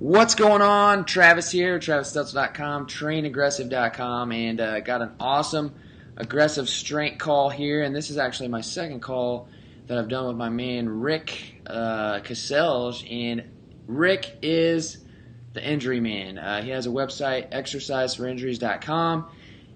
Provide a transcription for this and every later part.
What's going on? Travis here, TravisSteltz.com, trainaggressive.com, and got an awesome aggressive strength call here, and this is actually my second call that I've done with my man Rick Kaselj, and Rick is the injury man. He has a website, exerciseforoinjuries.com,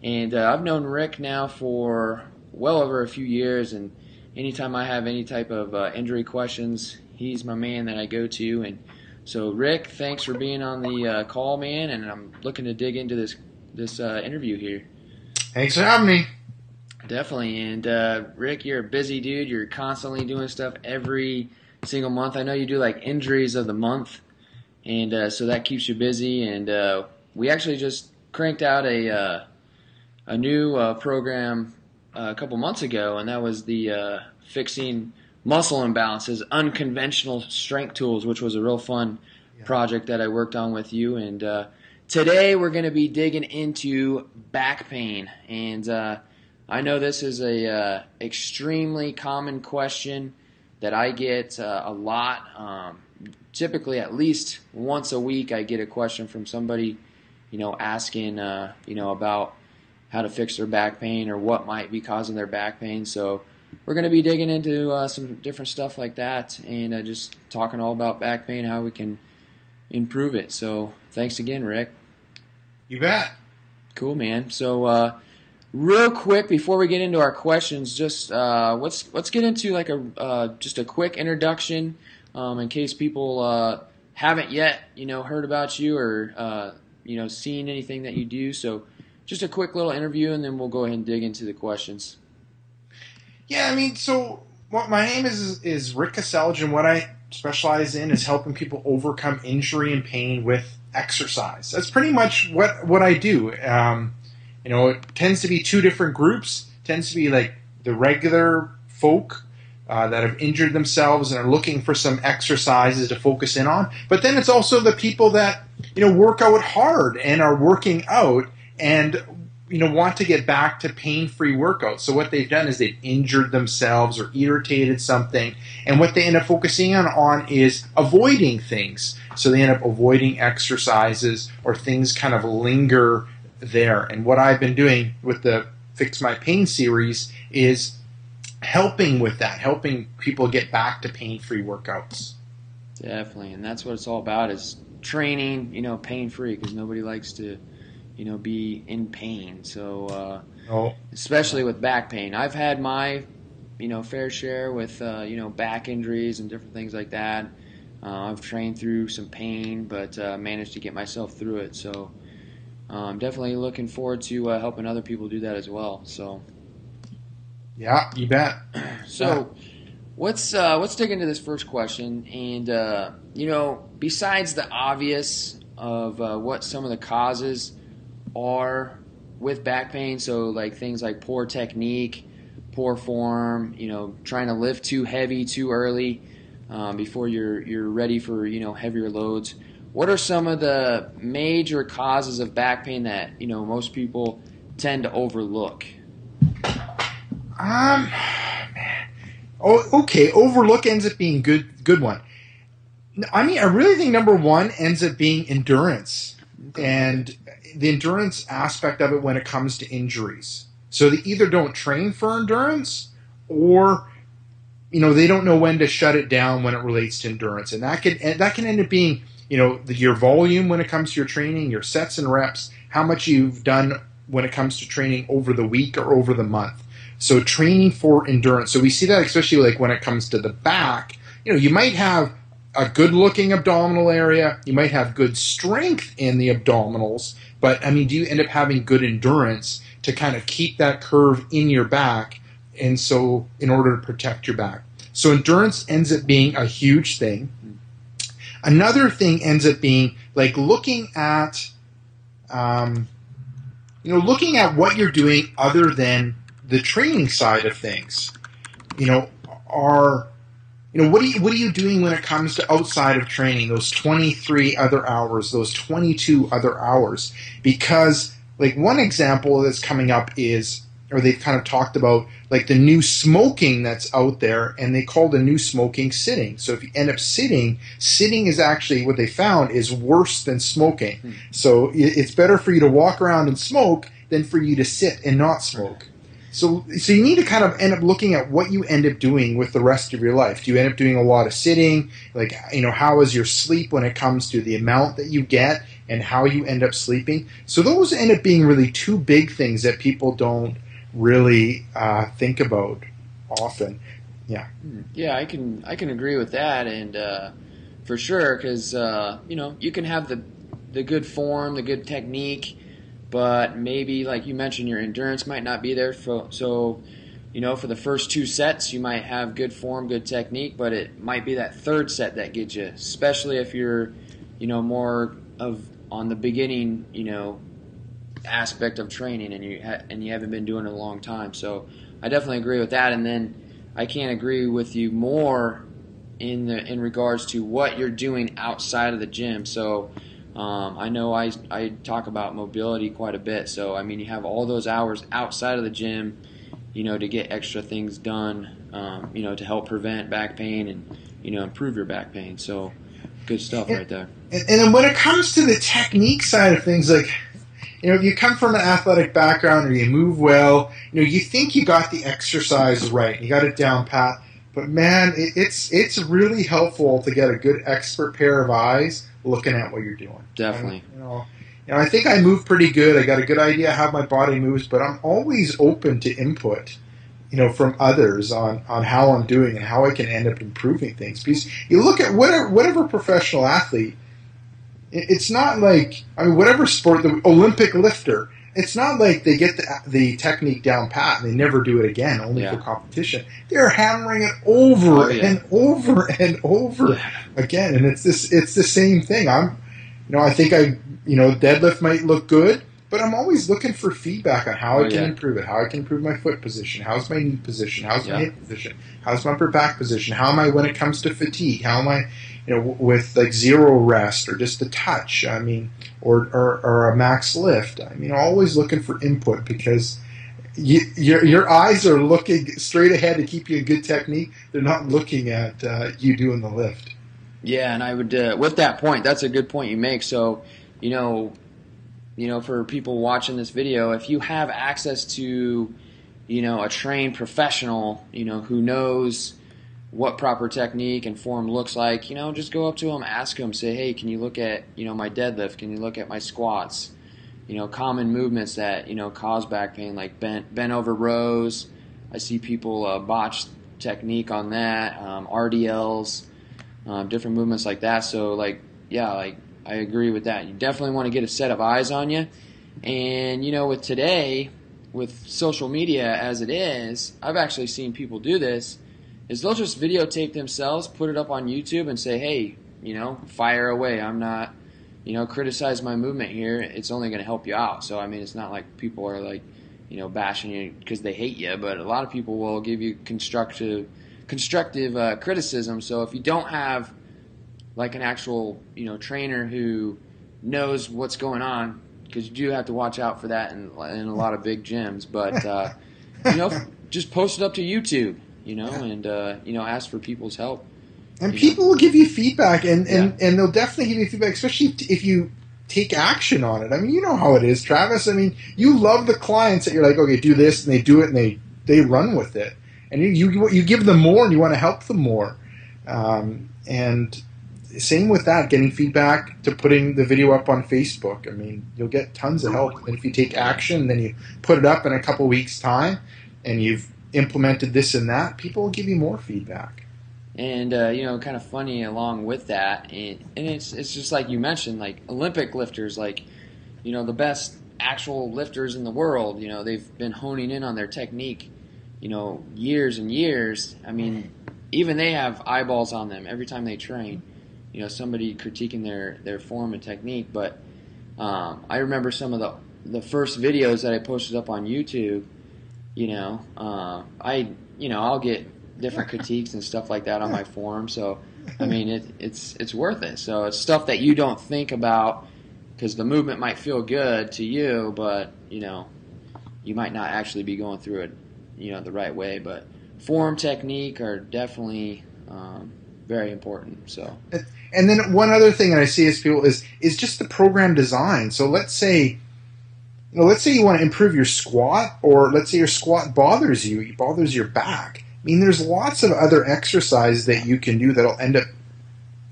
and I've known Rick now for well over a few years, and anytime I have any type of injury questions, he's my man that I go to. And so, Rick, thanks for being on the call, man, and I'm looking to dig into this interview here. Thanks for having me. Definitely. And, Rick, you're a busy dude. You're constantly doing stuff every single month. I know you do, like, injuries of the month, and so that keeps you busy. And we actually just cranked out a new program a couple months ago, and that was the Fixing Muscle Imbalances, Unconventional Strength Tools, which was a real fun project that I worked on with you. And today we're going to be digging into back pain. And I know this is a extremely common question that I get a lot. Typically, at least once a week, I get a question from somebody, asking, about how to fix their back pain or what might be causing their back pain. So we're going to be digging into some different stuff like that, and just talking all about back pain, how we can improve it. So thanks again, Rick. You bet. Cool, man. So real quick before we get into our questions, just let's get into like just a quick introduction in case people haven't yet heard about you or seen anything that you do. So just a quick little interview, and then we'll go ahead and dig into the questions. Yeah, so what my name is Rick Kaselj, and what I specialize in is helping people overcome injury and pain with exercise. That's pretty much what I do. It tends to be two different groups. It tends to be like the regular folk that have injured themselves and are looking for some exercises to focus in on. But then it's also the people that work out hard and are working out and want to get back to pain-free workouts. So what they've done is they've injured themselves or irritated something, and what they end up focusing on is avoiding things. So they end up avoiding exercises, or things kind of linger there. And what I've been doing with the Fix My Pain series is helping with that, helping people get back to pain-free workouts. Definitely, and that's what it's all about, is training, pain-free, because nobody likes to be in pain. So, especially with back pain. I've had my, fair share with, back injuries and different things like that. I've trained through some pain, but managed to get myself through it. So, I'm definitely looking forward to helping other people do that as well. So, yeah, you bet. So, let's dig into this first question. And, besides the obvious of what some of the causes are with back pain, so like things like poor technique, poor form, trying to lift too heavy too early before you're ready for heavier loads. What are some of the major causes of back pain that most people tend to overlook? Overlook ends up being good one. I really think number one ends up being endurance. And the endurance aspect of it when it comes to injuries. So they either don't train for endurance, or they don't know when to shut it down when it relates to endurance, and that can end up being your volume when it comes to your training, your sets and reps, how much you've done when it comes to training over the week or over the month. So training for endurance. So we see that especially like when it comes to the back. You might have a good-looking abdominal area. You might have good strength in the abdominals, but do you end up having good endurance to kind of keep that curve in your back, and so in order to protect your back? So endurance ends up being a huge thing. Another thing ends up being like looking at what you're doing other than the training side of things. What are you doing when it comes to outside of training, those 23 other hours, those 22 other hours? Because, like, one example that's coming up is or they've kind of talked about like the new smoking that's out there, and they call the new smoking sitting. So if you end up sitting is actually, what they found, is worse than smoking. So it's better for you to walk around and smoke than for you to sit and not smoke. So you need to kind of end up looking at what you end up doing with the rest of your life. Do you end up doing a lot of sitting? Like, how is your sleep when it comes to the amount that you get and how you end up sleeping? So those end up being really two big things that people don't really think about often. Yeah. Yeah, I can agree with that, and for sure, because you can have the good form, the good technique, but maybe, like you mentioned, your endurance might not be there. For the first 2 sets, you might have good form, good technique, but it might be that third set that gets you, especially if you're, more of on the beginning, aspect of training, and you haven't been doing it a long time. So I definitely agree with that. And then I can't agree with you more in regards to what you're doing outside of the gym. So I know I talk about mobility quite a bit. So I mean, you have all those hours outside of the gym, to get extra things done, to help prevent back pain and improve your back pain. So good stuff right there. And then when it comes to the technique side of things, like, if you come from an athletic background or you move well, you think you got the exercise right, you got it down pat. But man, it's really helpful to get a good expert pair of eyes looking at what you're doing. Definitely. I think I move pretty good. I got a good idea how my body moves, but I'm always open to input, from others on how I'm doing and how I can end up improving things. Because you look at whatever professional athlete, it's not like, whatever sport, the Olympic lifter, it's not like they get the technique down pat and they never do it again, only for competition. They're hammering it over and over and over again, and it's the same thing. I think deadlift might look good, but I'm always looking for feedback on how I can improve it, how I can improve my foot position, how's my knee position, how's my hip position, how's my upper back position, how am I when it comes to fatigue, how am I, with like zero rest or just a touch, or a max lift. Always looking for input, because your eyes are looking straight ahead to keep you a good technique. They're not looking at you doing the lift. Yeah, and I would, with that point, that's a good point you make. So, for people watching this video, if you have access to, a trained professional, who knows what proper technique and form looks like, just go up to them, ask them, say, hey, can you look at, my deadlift? Can you look at my squats? Common movements that, cause back pain, like bent over rows. I see people botch technique on that, RDLs, different movements like that. So, I agree with that. You definitely want to get a set of eyes on you. And, with today, with social media as it is, I've actually seen people do this, is they'll just videotape themselves, put it up on YouTube, and say, hey, fire away. I'm not, criticize my movement here. It's only going to help you out. So, it's not like people are bashing you because they hate you, but a lot of people will give you constructive criticism. So if you don't have like an actual, trainer who knows what's going on, because you do have to watch out for that in a lot of big gyms, but, just post it up to YouTube. And ask for people's help. And people will give you feedback, and they'll definitely give you feedback, especially if you take action on it. You know how it is, Travis. You love the clients that you're like, okay, do this, and they do it, and they run with it. And you give them more, and you want to help them more. And same with that, getting feedback to putting the video up on Facebook. You'll get tons of help. And if you take action, then you put it up in a couple weeks' time, and you've implemented this and that, people will give you more feedback. And kind of funny along with that, and it's just like you mentioned, like Olympic lifters, the best actual lifters in the world, they've been honing in on their technique, years and years. Even they have eyeballs on them every time they train, somebody critiquing their form and technique. But I remember some of the first videos that I posted up on YouTube. I'll get different critiques and stuff like that on my forum. So, it's worth it. So it's stuff that you don't think about because the movement might feel good to you, but you you might not actually be going through it, the right way. But form, technique are definitely very important. So, and then one other thing that I see as people is just the program design. So let's say you want to improve your squat, or let's say your squat bothers you, it bothers your back. I mean, there's lots of other exercises that you can do that'll end up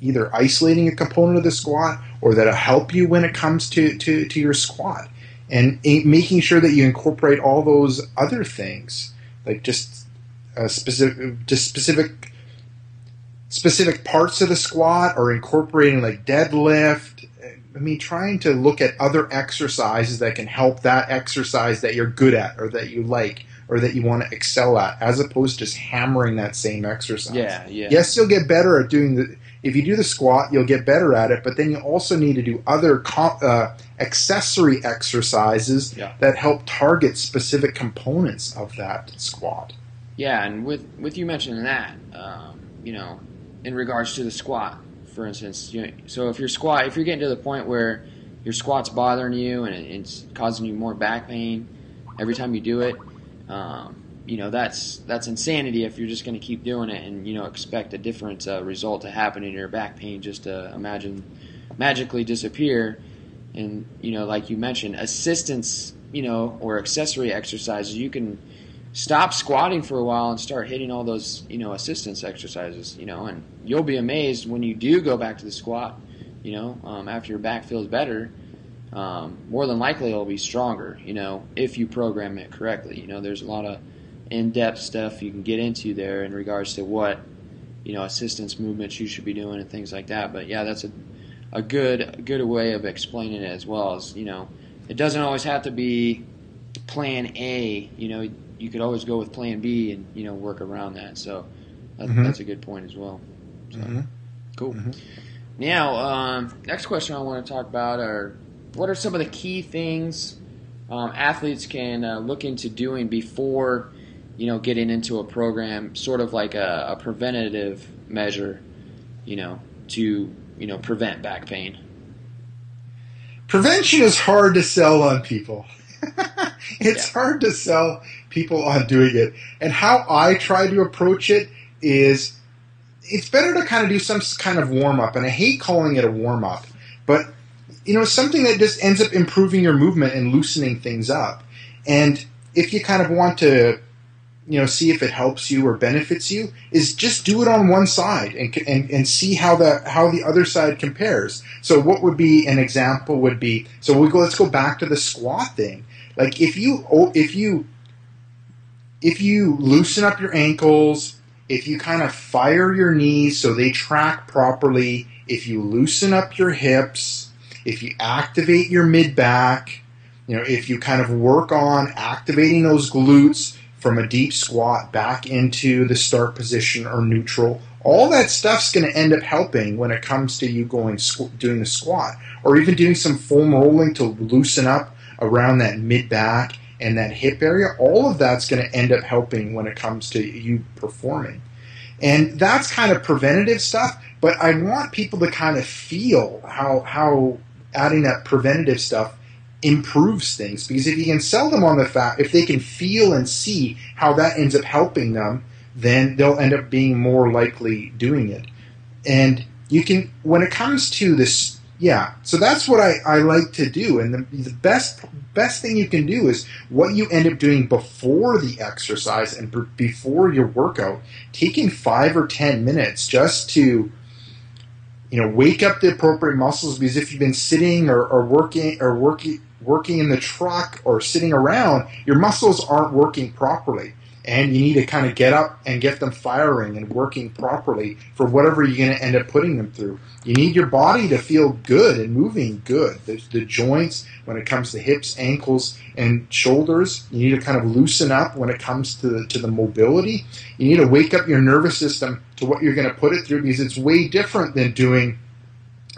either isolating a component of the squat, or that'll help you when it comes to your squat, and making sure that you incorporate all those other things, like just specific parts of the squat, or incorporating like deadlift. I mean, trying to look at other exercises that can help that exercise that you're good at, or that you like, or that you want to excel at, as opposed to just hammering that same exercise. Yeah. Yes, you'll get better at doing if you do the squat, you'll get better at it, but then you also need to do other accessory exercises that help target specific components of that squat. Yeah, and with you mentioning that, in regards to the squat, for instance, so if you're getting to the point where your squat's bothering you and it's causing you more back pain every time you do it, that's insanity if you're just going to keep doing it and expect a different result to happen in your back pain just to magically disappear. And like you mentioned, assistance or accessory exercises, you can stop squatting for a while and start hitting all those assistance exercises, and you'll be amazed when you do go back to the squat, after your back feels better. More than likely it'll be stronger, if you program it correctly. There's a lot of in-depth stuff you can get into there in regards to what, assistance movements you should be doing and things like that. But yeah, that's a good way of explaining it as well. As it doesn't always have to be plan A. You could always go with plan B and work around that. So that's a good point as well. So, cool. Mm-hmm. Now, next question I want to talk about are, what are some of the key things athletes can look into doing before, getting into a program, sort of like a preventative measure, to, prevent back pain? Prevention is hard to sell on people. It's hard to sell people on doing it. And how I try to approach it is, it's better to kind of do some kind of warm-up. And I hate calling it a warm-up, but something that just ends up improving your movement and loosening things up. And if you kind of want to, see if it helps you or benefits you, is just do it on one side and see how the other side compares. So what would be an example would be, let's go back to the squat thing. Like if you loosen up your ankles, if you kind of fire your knees so they track properly, if you loosen up your hips, if you activate your mid-back, if you kind of work on activating those glutes from a deep squat back into the start position or neutral, all that stuff's going to end up helping when it comes to you doing the squat, or even doing some foam rolling to loosen up around that mid-back and that hip area. All of that's going to end up helping when it comes to you performing. And that's kind of preventative stuff, but I want people to kind of feel how adding that preventative stuff improves things, because if you can sell them on the fact, if they can feel and see how that ends up helping them, then they'll end up being more likely doing it. And you can, when it comes to this, so that's what I like to do. And the best thing you can do is what you end up doing before the exercise and before your workout, taking 5 or 10 minutes just to wake up the appropriate muscles, because if you've been sitting or working in the truck or sitting around, your muscles aren't working properly. And you need to kind of get up and get them firing and working properly for whatever you're going to end up putting them through. You need your body to feel good and moving good. The joints, when it comes to hips, ankles, and shoulders, you need to kind of loosen up when it comes to the mobility. You need to wake up your nervous system to what you're going to put it through, because it's way different than doing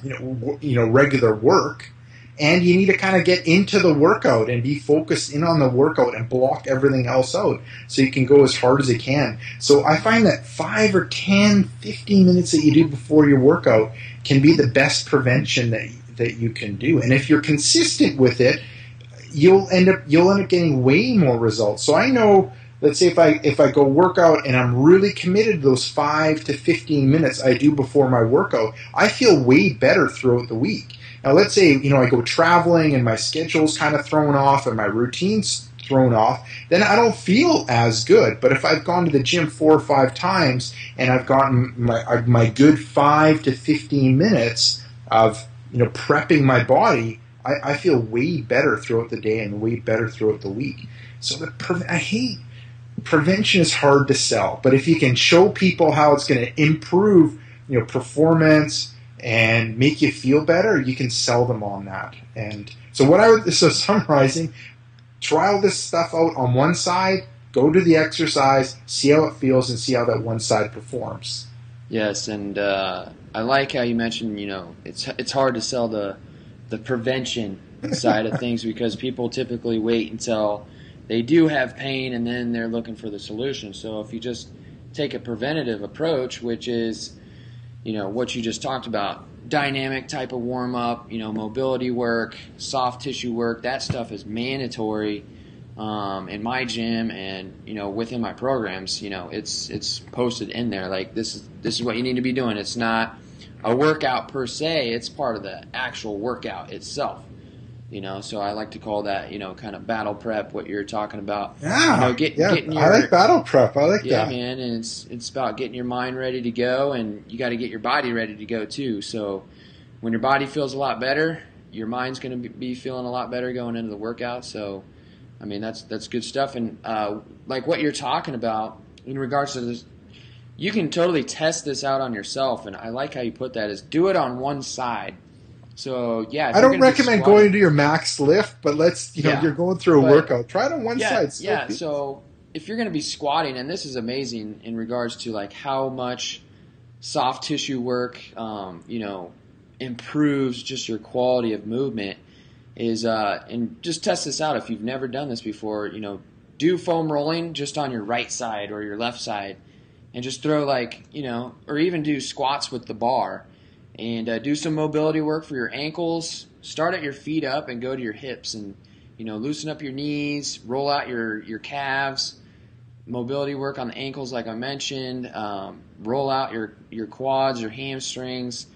regular work. And you need to kind of get into the workout and be focused in on the workout and block everything else out so you can go as hard as you can. So I find that 5 or 10, 15 minutes that you do before your workout can be the best prevention that you can do. And if you're consistent with it, you'll end up getting way more results. So I know, let's say if I go work out and I'm really committed to those 5 to 15 minutes I do before my workout, I feel way better throughout the week. Now let's say, I go traveling and my schedule's kind of thrown off and my routine's thrown off, then I don't feel as good. But if I've gone to the gym 4 or 5 times and I've gotten my good 5 to 15 minutes of prepping my body, I feel way better throughout the day and way better throughout the week. So I hate prevention is hard to sell, but if you can show people how it's going to improve performance and make you feel better, you can sell them on that. And so summarizing, try all this stuff out on one side, go to the exercise, see how it feels, and see how that one side performs. Yes, and I like how you mentioned, it's hard to sell the prevention side of things because people typically wait until they do have pain and then they're looking for the solution. So if you just take a preventative approach, which is, what you just talked about, dynamic type of warm-up, mobility work, soft tissue work, that stuff is mandatory in my gym and, within my programs. It's posted in there. Like, this is what you need to be doing. It's not a workout per se. It's part of the actual workout itself. So I like to call that, kind of battle prep, what you're talking about. Yeah, getting your, I like battle prep. I like that. Yeah, man, and it's about getting your mind ready to go, and you got to get your body ready to go too. So when your body feels a lot better, your mind's going to be feeling a lot better going into the workout. So, I mean, that's good stuff. And like what you're talking about in regards to this, you can totally test this out on yourself, and I like how you put that, is do it on one side. So, yeah. I don't recommend going to your max lift, but you're going through a workout. Try it on one side. Yeah, so if you're going to be squatting, and this is amazing in regards to like how much soft tissue work, improves just your quality of movement, is, and just test this out if you've never done this before, do foam rolling just on your right side or your left side, and just throw or even do squats with the bar. And do some mobility work for your ankles. Start at your feet up and go to your hips, and loosen up your knees, roll out your calves. Mobility work on the ankles, like I mentioned. Roll out your quads, your hamstrings.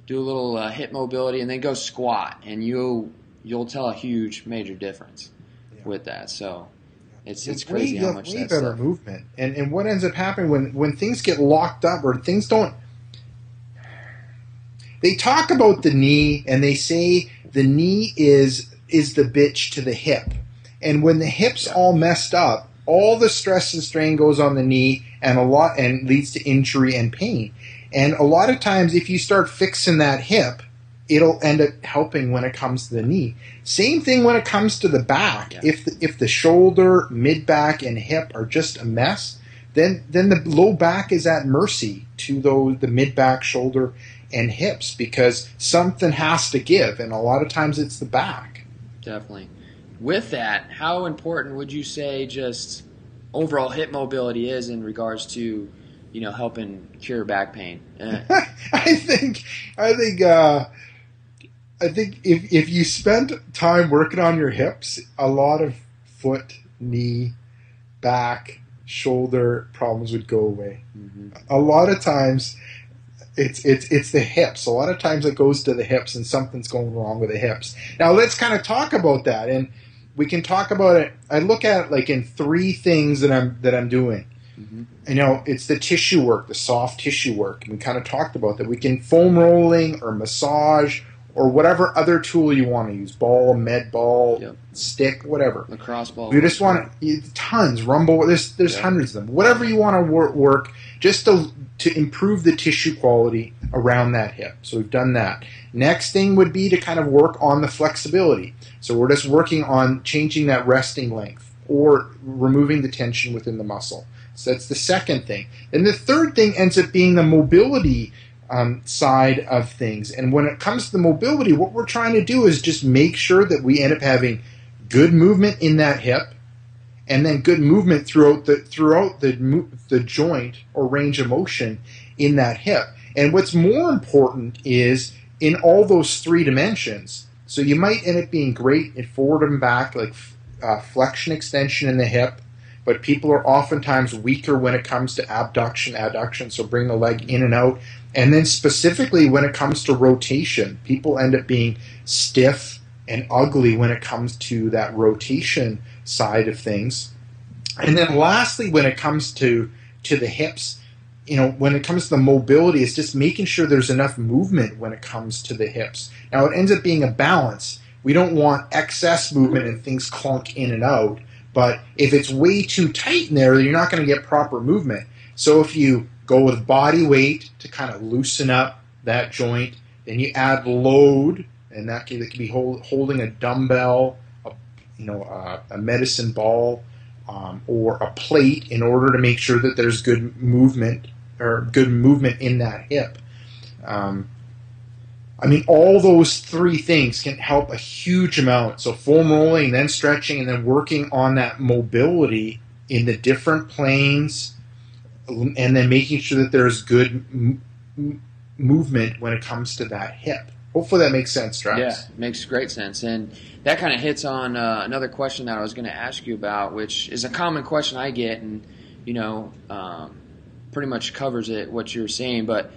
Do a little hip mobility, and then go squat, and you'll tell a huge major difference with that. So it's crazy how much way better movement. And what ends up happening when things get locked up or things don't. They talk about the knee, and they say the knee is the bitch to the hip. And when the hip's all messed up, all the stress and strain goes on the knee, and leads to injury and pain. And a lot of times, if you start fixing that hip, it'll end up helping when it comes to the knee. Same thing when it comes to the back. Yeah. If the shoulder, mid back, and hip are just a mess, then the low back is at mercy to the mid back, shoulder, and hips, because something has to give, and a lot of times it's the back. Definitely. With that, how important would you say just overall hip mobility is in regards to helping cure back pain? I think if you spend time working on your hips, a lot of foot, knee, back, shoulder problems would go away. Mm-hmm. A lot of times it's the hips. A lot of times it goes to the hips, and something's going wrong with the hips. Now let's kind of talk about that, and we can talk about it. I look at it like in 3 things that I'm doing. Mm-hmm. It's the tissue work, the soft tissue work. We kind of talked about that. We can foam rolling or massage or whatever other tool you want to use, ball, med ball, stick, whatever. Lacrosse ball. You just want tons, rumble. There's hundreds of them. Whatever you want to work just to improve the tissue quality around that hip. So we've done that. Next thing would be to kind of work on the flexibility. So we're just working on changing that resting length or removing the tension within the muscle. So that's the second thing. And the third thing ends up being the mobility side of things. And when it comes to the mobility, what we're trying to do is just make sure that we end up having good movement in that hip, and then good movement throughout the joint or range of motion in that hip. And what's more important is in all those 3 dimensions. So you might end up being great in forward and back, like flexion extension in the hip, but people are oftentimes weaker when it comes to abduction, adduction, so bring the leg in and out. And then specifically when it comes to rotation, people end up being stiff and ugly when it comes to that rotation side of things. And then lastly, when it comes to the hips, when it comes to the mobility, it's just making sure there's enough movement when it comes to the hips. Now, it ends up being a balance. We don't want excess movement and things clunk in and out, but if it's way too tight in there, you're not going to get proper movement. So if you go with body weight to kind of loosen up that joint, then you add load, and that could be holding a dumbbell, a medicine ball, or a plate in order to make sure that there's good movement in that hip. All those three things can help a huge amount. So foam rolling, then stretching, and then working on that mobility in the different planes, and then making sure that there's good movement when it comes to that hip. Hopefully that makes sense, Travis. Yeah, it makes great sense. And that kind of hits on another question that I was going to ask you about, which is a common question I get, and, pretty much covers it, what you're saying. But,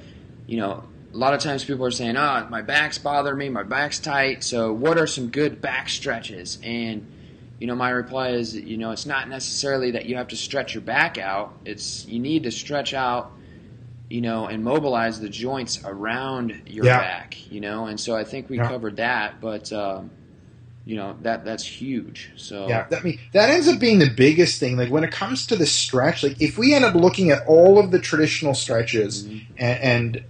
a lot of times people are saying, my back's bothering me, my back's tight, so what are some good back stretches? And, my reply is, it's not necessarily that you have to stretch your back out. You need to stretch out, and mobilize the joints around your back, and so I think we covered that, but, that's huge. So that ends up being the biggest thing. Like when it comes to the stretch, like if we end up looking at all of the traditional stretches and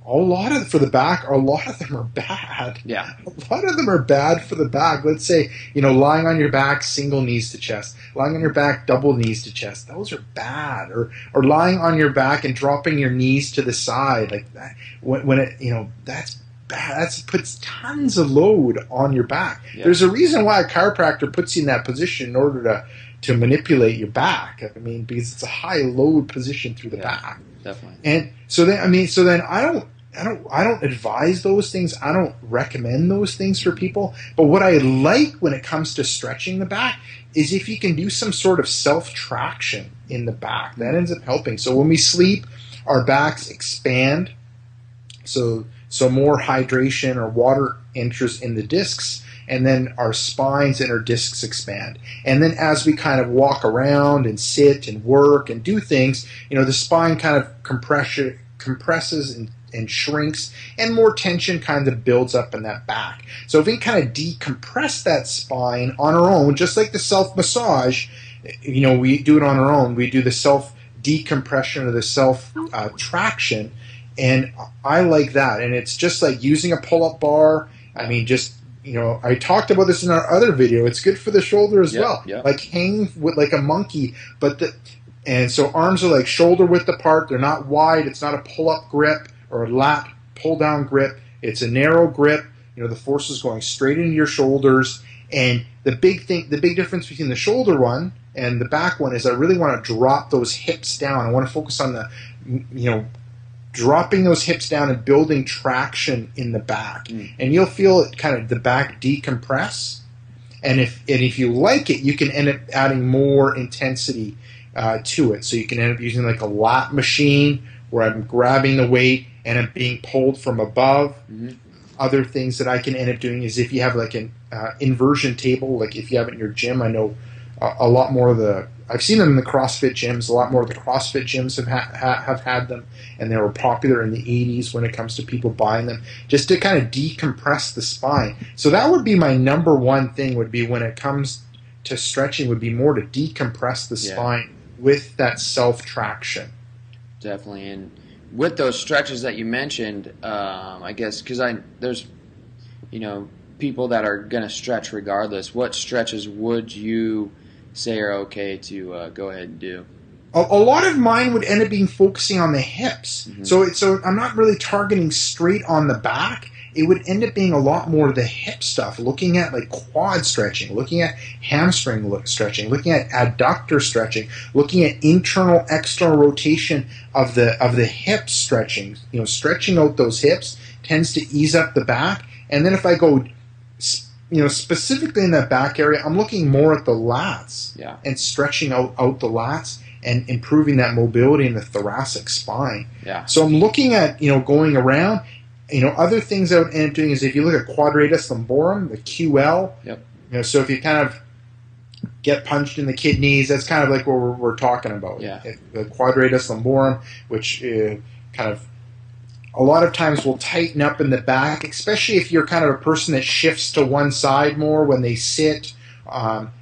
a lot of them are bad. Yeah. A lot of them are bad for the back. Let's say, lying on your back, single knees to chest. Lying on your back, double knees to chest. Those are bad. Or lying on your back and dropping your knees to the side. Like that, that's bad. That puts tons of load on your back. Yeah. There's a reason why a chiropractor puts you in that position in order to manipulate your back. Because it's a high load position through the back. Definitely. And so then I don't advise those things. I don't recommend those things for people. But what I like when it comes to stretching the back is if you can do some sort of self-traction in the back. That ends up helping. So when we sleep, our backs expand. So more hydration or water enters in the discs, and then our spines and our discs expand. And then as we kind of walk around and sit and work and do things, the spine kind of compresses and shrinks, and more tension kind of builds up in that back. So if we kind of decompress that spine on our own, just like the self-massage, we do it on our own. We do the self-decompression or the self-traction, and I like that. And it's just like using a pull-up bar. I talked about this in our other video. It's good for the shoulder as well. Yeah. Like hang with like a monkey, and so arms are like shoulder width apart. They're not wide. It's not a pull-up grip or a lat pull-down grip. It's a narrow grip. The force is going straight into your shoulders. And the big difference between the shoulder one and the back one is I really want to drop those hips down. I want to focus on the, dropping those hips down and building traction in the back. And you'll feel it kind of the back decompress. And if you like it, you can end up adding more intensity to it. So you can end up using like a lat machine where I'm grabbing the weight and I'm being pulled from above. Other things that I can end up doing is if you have like an inversion table, like if you have it in your gym, I know a lot more of I've seen them in the CrossFit gyms. A lot more of the CrossFit gyms have had them, and they were popular in the 80s when it comes to people buying them, just to kind of decompress the spine. So that would be my number one thing, would be when it comes to stretching, would be more to decompress the spine with that self-traction. Definitely. And with those stretches that you mentioned, I guess, because there's, people that are going to stretch regardless. What stretches would you say are okay to go ahead and do? A lot of mine would end up being focusing on the hips. So I'm not really targeting straight on the back. It would end up being a lot more of the hip stuff, looking at like quad stretching, looking at hamstring stretching, looking at adductor stretching, looking at internal external rotation of the hip stretching. Stretching out those hips tends to ease up the back. And then if I go specifically in that back area, I'm looking more at the lats and stretching out the lats and improving that mobility in the thoracic spine. Yeah. So I'm looking at, going around. Other things I would end up doing is if you look at quadratus lumborum, the QL. Yep. So if you kind of get punched in the kidneys, that's kind of like what we're talking about. Yeah. The quadratus lumborum, which kind of a lot of times will tighten up in the back, especially if you're kind of a person that shifts to one side more when they sit.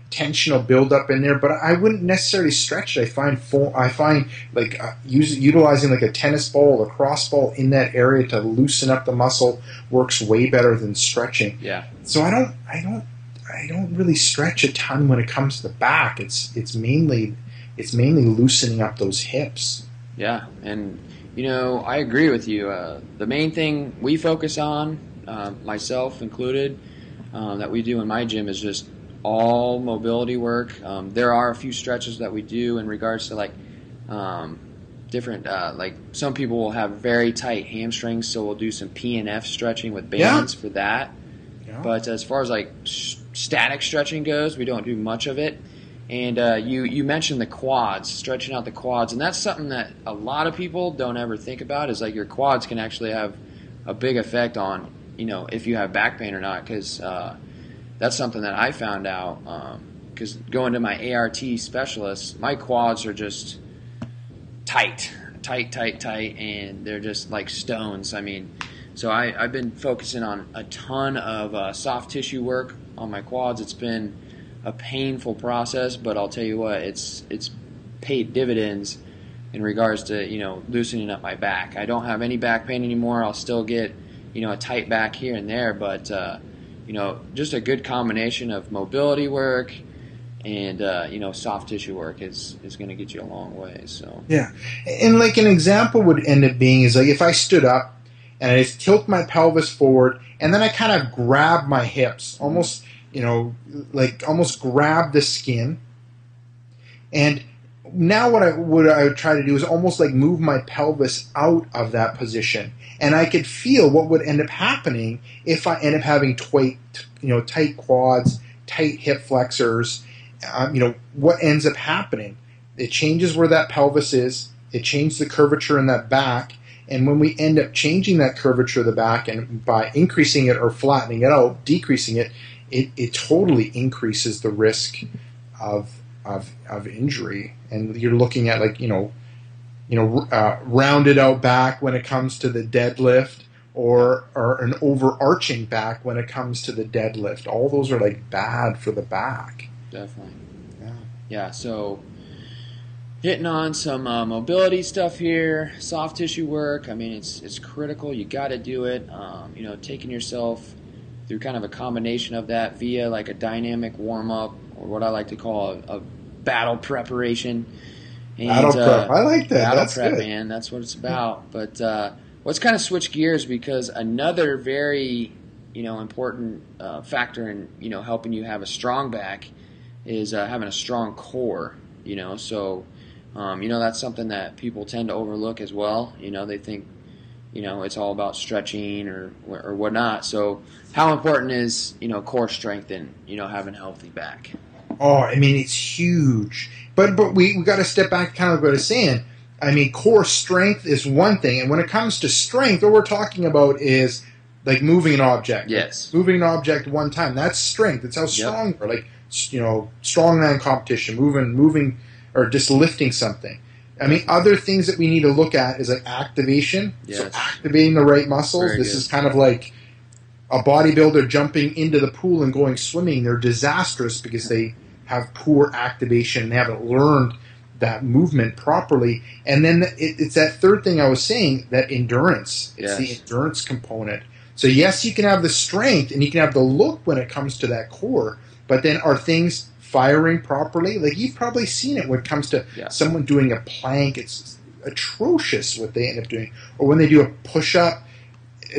Tension will build up in there, but I wouldn't necessarily stretch it. I find like utilizing like a tennis ball, a lacrosse ball in that area to loosen up the muscle works way better than stretching. Yeah. So I don't really stretch a ton when it comes to the back. It's mainly loosening up those hips. Yeah, and I agree with you. The main thing we focus on, myself included, that we do in my gym is just all mobility work. There are a few stretches that we do in regards to like different, like some people will have very tight hamstrings, so we'll do some P&F stretching with bands for that. Yeah. But as far as like static stretching goes, we don't do much of it. And you mentioned the quads, stretching out the quads, and that's something that a lot of people don't ever think about, is like your quads can actually have a big effect on, if you have back pain or not, because that's something that I found out, because going to my ART specialist, my quads are just tight, and they're just like stones. I mean, so I've been focusing on a ton of soft tissue work on my quads. It's been a painful process, but I'll tell you what, it's paid dividends in regards to loosening up my back. I don't have any back pain anymore. I'll still get a tight back here and there, but just a good combination of mobility work and soft tissue work is going to get you a long way. So yeah, and like an example would end up being is like if I stood up and I just tilt my pelvis forward and then I kind of grab my hips, almost almost grab the skin, and now what I would try to do is almost like move my pelvis out of that position, and I could feel what would end up happening if I end up having tight quads, tight hip flexors. What ends up happening? It changes where that pelvis is. It changes the curvature in that back. And when we end up changing that curvature of the back, and by increasing it or flattening it out, decreasing it, it totally increases the risk of injury. And you're looking at rounded out back when it comes to the deadlift, or an overarching back when it comes to the deadlift. All those are like bad for the back. Definitely. Yeah. So hitting on some mobility stuff here, soft tissue work. I mean, it's critical. You got to do it. Taking yourself through kind of a combination of that via like a dynamic warm-up, or what I like to call a battle preparation. And, battle prep. I like that. Battle That's prep, good. man. That's what it's about. But let's kind of switch gears, because another very important factor in helping you have a strong back is having a strong core. So that's something that people tend to overlook as well. They think it's all about stretching or whatnot. So how important is core strength and having a healthy back? Oh, I mean, it's huge. But we got to step back, kind of what I was saying. I mean, core strength is one thing, and when it comes to strength, what we're talking about is like moving an object. Yes. Moving an object one time. That's strength. It's how strong we're. Like, strongman competition, moving, or just lifting something. I mean, other things that we need to look at is like activation. Yes. So activating the right muscles. Very this good. is kind of like a bodybuilder jumping into the pool and going swimming. They're disastrous because they have poor activation. They haven't learned that movement properly. And then it's that third thing I was saying, that endurance. It's the endurance component. So yes, you can have the strength and you can have the look when it comes to that core, but then are things firing properly? Like, you've probably seen it when it comes to someone doing a plank. It's atrocious what they end up doing. Or when they do a push-up,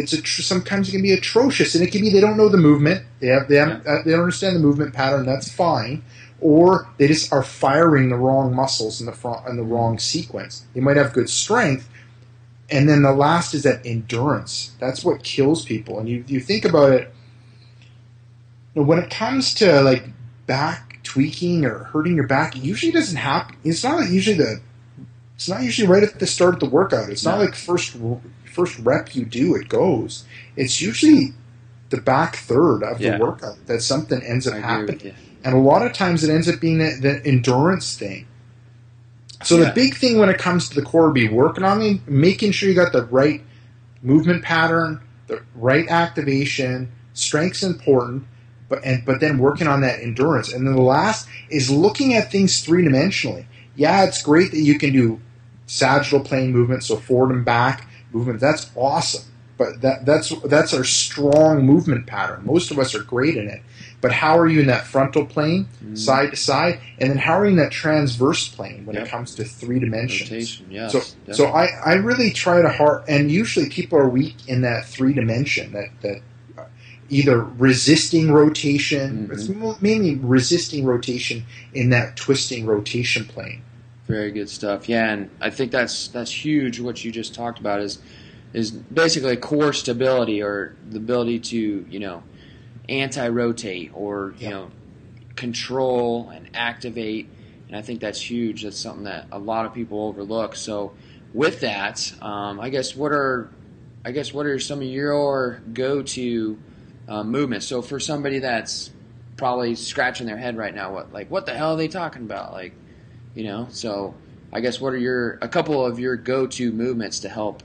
sometimes it can be atrocious, and it can be they don't know the movement. They don't understand the movement pattern. That's fine. Or they just are firing the wrong muscles in the front in the wrong sequence. They might have good strength, and then the last is that endurance. That's what kills people. And you think about it. when it comes to like back tweaking or hurting your back, it usually doesn't happen. It's not usually right at the start of the workout. It's not like first rep you do, it goes. It's usually the back third of the workout that something ends up happening. And a lot of times it ends up being the endurance thing. So the big thing when it comes to the core would be working on making sure you got the right movement pattern, the right activation. Strength's important, but then working on that endurance. And then the last is looking at things three-dimensionally. Yeah, it's great that you can do sagittal plane movement, so forward and back movement. That's awesome. But that's our strong movement pattern. Most of us are great in it. But how are you in that frontal plane, side to side, and then how are you in that transverse plane when it comes to three dimensions? Rotation, yes, so I really try to and usually people are weak in that three dimension, that either resisting rotation, it's mainly resisting rotation in that twisting rotation plane. Very good stuff. Yeah, and I think that's huge. What you just talked about is basically core stability, or the ability to anti-rotate, or control and activate. And I think that's huge. That's something that a lot of people overlook. So with that, I guess what are some of your go-to movements? So for somebody that's probably scratching their head right now, what the hell are they talking about? So I guess what are a couple of your go-to movements to help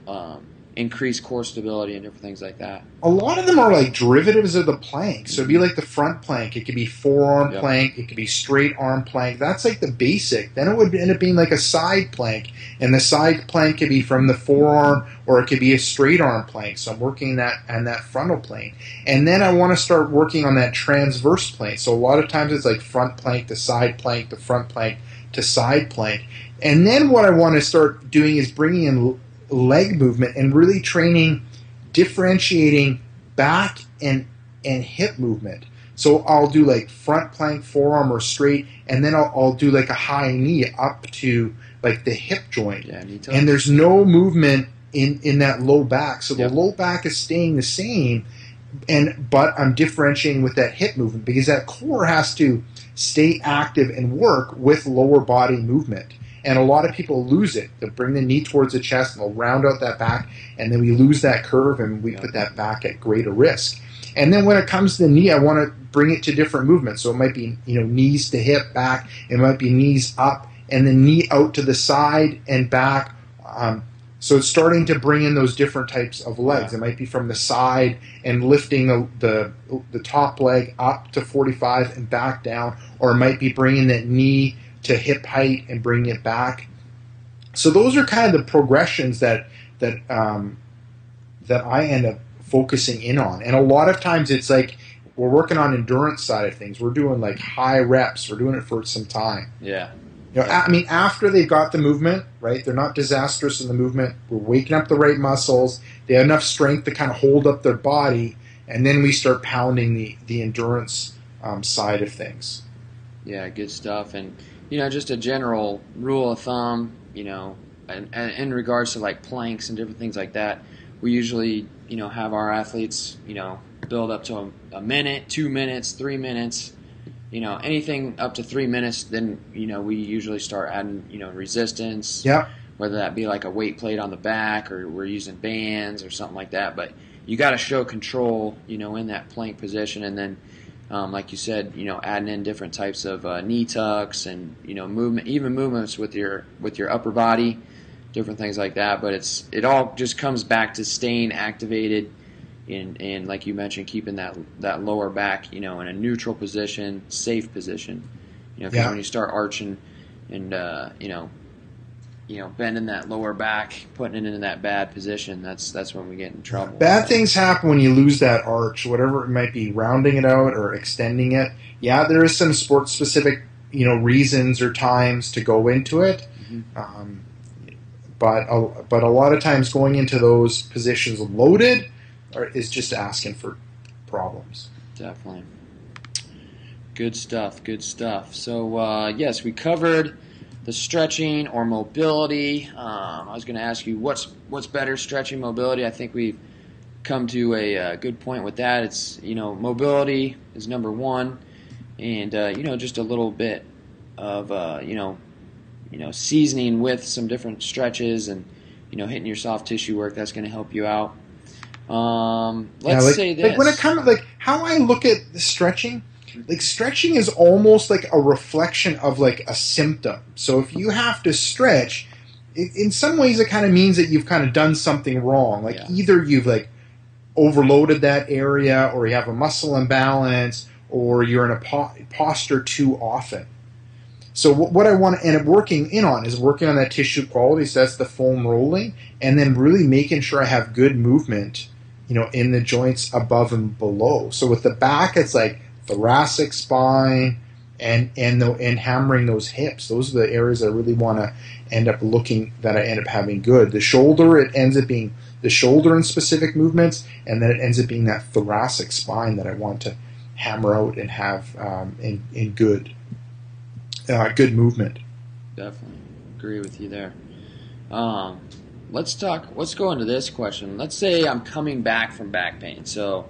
increase core stability and different things like that? A lot of them are like derivatives of the plank. So it'd be like the front plank. It could be forearm plank. It could be straight arm plank. That's like the basic. Then it would end up being like a side plank. And the side plank could be from the forearm, or it could be a straight arm plank. So I'm working on that frontal plane. And then I want to start working on that transverse plane. So a lot of times it's like front plank to side plank to front plank to side plank. And then what I want to start doing is bringing in leg movement and really differentiating back and hip movement. So I'll do like front plank, forearm, or straight, and then I'll do like a high knee up to like the hip joint. And there's no movement in that low back. So the low back is staying the same, but I'm differentiating with that hip movement, because that core has to stay active and work with lower body movement. And a lot of people lose it. They'll bring the knee towards the chest, and they'll round out that back, and then we lose that curve, and we put that back at greater risk. And then when it comes to the knee, I want to bring it to different movements. So it might be knees to hip, back. It might be knees up, and then knee out to the side and back. So it's starting to bring in those different types of legs. It might be from the side and lifting the top leg up to 45 and back down, or it might be bringing that knee to hip height and bringing it back. So those are kind of the progressions that I end up focusing in on. And a lot of times it's like we're working on endurance side of things. We're doing like high reps. We're doing it for some time. I mean, after they've got the movement, right? They're not disastrous in the movement. We're waking up the right muscles. They have enough strength to kind of hold up their body, and then we start pounding the endurance side of things. Yeah, good stuff. And just a general rule of thumb, and in regards to like planks and different things like that, we usually, have our athletes, build up to a minute, 2 minutes, 3 minutes, anything up to 3 minutes. Then, we usually start adding, resistance. Yeah. Whether that be like a weight plate on the back, or we're using bands or something like that. But you got to show control, in that plank position, and then, like you said, adding in different types of knee tucks and movements with your upper body, different things like that. But it all just comes back to staying activated, and like you mentioned, keeping that lower back, in a neutral position, safe position. Because when you start arching and bending that lower back, putting it into that bad position, that's when we get in trouble. Bad things happen when you lose that arch, whatever it might be, rounding it out or extending it. Yeah, there is some sport-specific, reasons or times to go into it. Mm-hmm. But a lot of times going into those positions loaded is just asking for problems. Definitely. Good stuff. So, yes, we covered the stretching or mobility. I was going to ask you what's better, stretching, mobility. I think we've come to a good point with that. It's, mobility is number one, and just a little bit of seasoning with some different stretches and hitting your soft tissue work. That's going to help you out. Let's say this. Like when it comes, like how I look at stretching, like stretching is almost like a reflection of like a symptom. So if you have to stretch, in some ways it kind of means that you've kind of done something wrong. Like either you've like overloaded that area, or you have a muscle imbalance, or you're in a posture too often. So what I want to end up working on that tissue quality. So that's the foam rolling, and then really making sure I have good movement, in the joints above and below. So with the back, it's like thoracic spine and hammering those hips. Those are the areas I really want to end up having good. The shoulder, it ends up being the shoulder in specific movements, and then it ends up being that thoracic spine that I want to hammer out and have in good movement. Definitely agree with you there. Let's go into this question. Let's say I'm coming back from back pain. So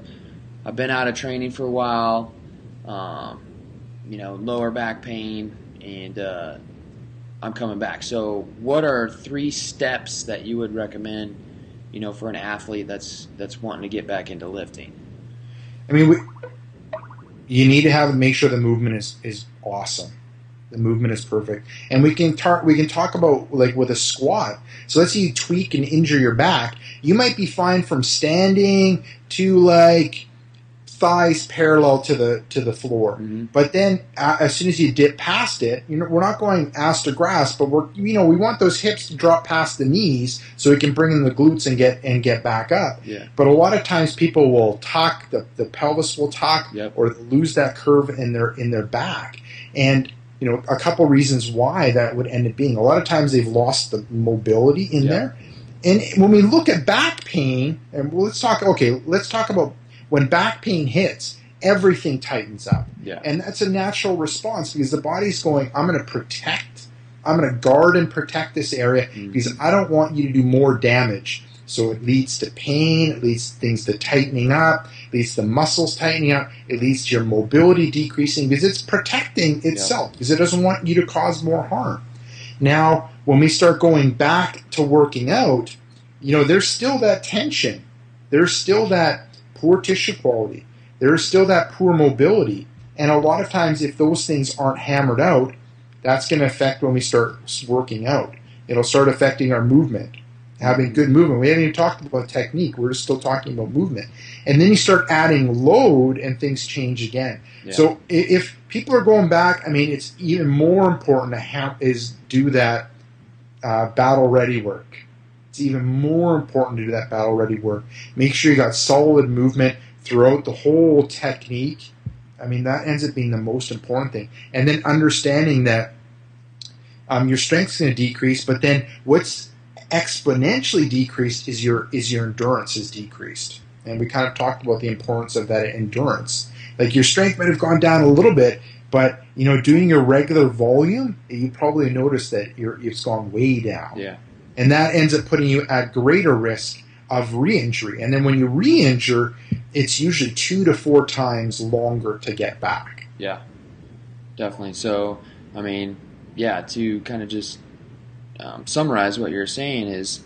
I've been out of training for a while, lower back pain, and I'm coming back. So what are 3 steps that you would recommend, for an athlete that's wanting to get back into lifting? I mean, you need to make sure the movement is awesome. The movement is perfect, and we can talk about like with a squat. So let's say you tweak and injure your back, you might be fine from standing to like thighs parallel to the floor. Mm-hmm. But then as soon as you dip past it, we're not going ass to grass, but we want those hips to drop past the knees so we can bring in the glutes and get back up. Yeah. But a lot of times people will tuck, the pelvis will tuck, yep, or lose that curve in their back. And a couple reasons why that would end up being. A lot of times they've lost the mobility in there. And when we look at back pain, and let's talk about when back pain hits, everything tightens up. Yeah. And that's a natural response because the body's going, I'm going to guard and protect this area because I don't want you to do more damage. So it leads to pain, it leads to things to tightening up, it leads to muscles tightening up, it leads to your mobility decreasing because it's protecting itself because it doesn't want you to cause more harm. Now, when we start going back to working out, there's still that tension. There's still that poor tissue quality. There's still that poor mobility. And a lot of times if those things aren't hammered out, that's going to affect when we start working out. It'll start affecting our movement. Having good movement. We haven't even talked about technique. We're still talking about movement. And then you start adding load and things change again. Yeah. So if people are going back, I mean, it's even more important to do that battle-ready work. It's even more important to do that battle-ready work. Make sure you got solid movement throughout the whole technique. I mean, that ends up being the most important thing. And then understanding that your strength's going to decrease, but then what's exponentially decreased is your endurance is decreased. And we kind of talked about the importance of that endurance. Like your strength might have gone down a little bit, but doing your regular volume, you probably notice that it's gone way down. Yeah. And that ends up putting you at greater risk of re-injury. And then when you re-injure, it's usually 2 to 4 times longer to get back. Yeah, definitely. So, I mean, to kind of just summarize what you're saying is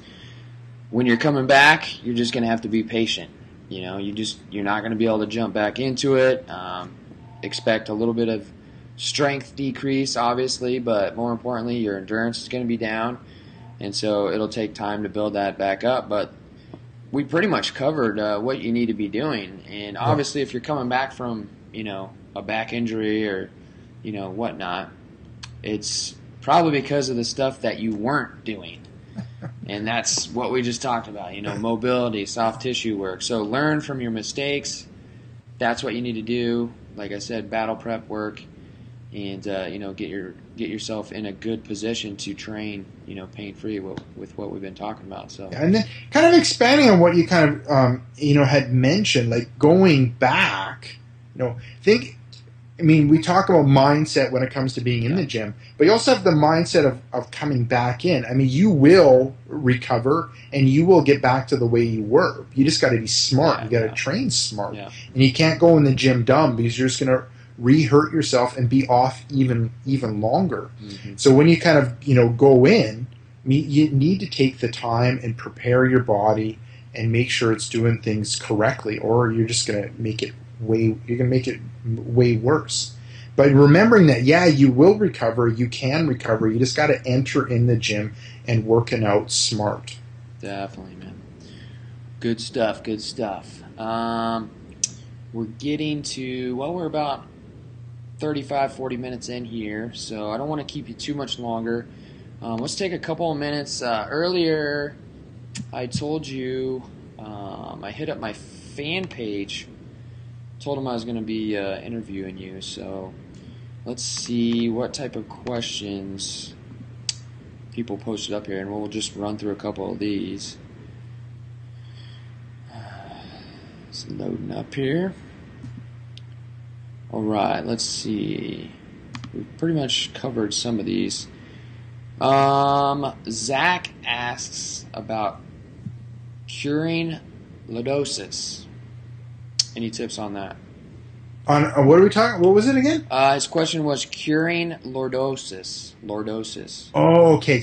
when you're coming back, you're just going to have to be patient. You're not going to be able to jump back into it. Expect a little bit of strength decrease, obviously, but more importantly, your endurance is going to be down. And so it'll take time to build that back up. But we pretty much covered what you need to be doing. And obviously, if you're coming back from, a back injury or, whatnot, it's probably because of the stuff that you weren't doing. And that's what we just talked about, mobility, soft tissue work. So learn from your mistakes. That's what you need to do. Like I said, battle prep work. And, get yourself in a good position to train, pain-free with what we've been talking about. So, and then kind of expanding on what you kind of, had mentioned, like going back, think I mean, we talk about mindset when it comes to being in the gym, but you also have the mindset of coming back in. I mean, you will recover and you will get back to the way you were. You just got to be smart. You got to train smart. And you can't go in the gym dumb because you're just going to re-hurt yourself and be off even longer. So when you kind of, go in, you need to take the time and prepare your body and make sure it's doing things correctly, or you're just going to make it way worse. But remembering that, you will recover, you can recover, you just got to enter in the gym and working out smart. Definitely, man. Good stuff. We're getting to, we're about 35, 40 minutes in here, so I don't want to keep you too much longer. Let's take a couple of minutes. Earlier, I told you, I hit up my fan page, told them I was going to be interviewing you, so let's see what type of questions people posted up here, and we'll just run through a couple of these. It's loading up here. Alright, let's see. We've pretty much covered some of these. Zach asks about curing lordosis. Any tips on that? On what are we talking? What was it again? His question was curing lordosis. Oh, okay.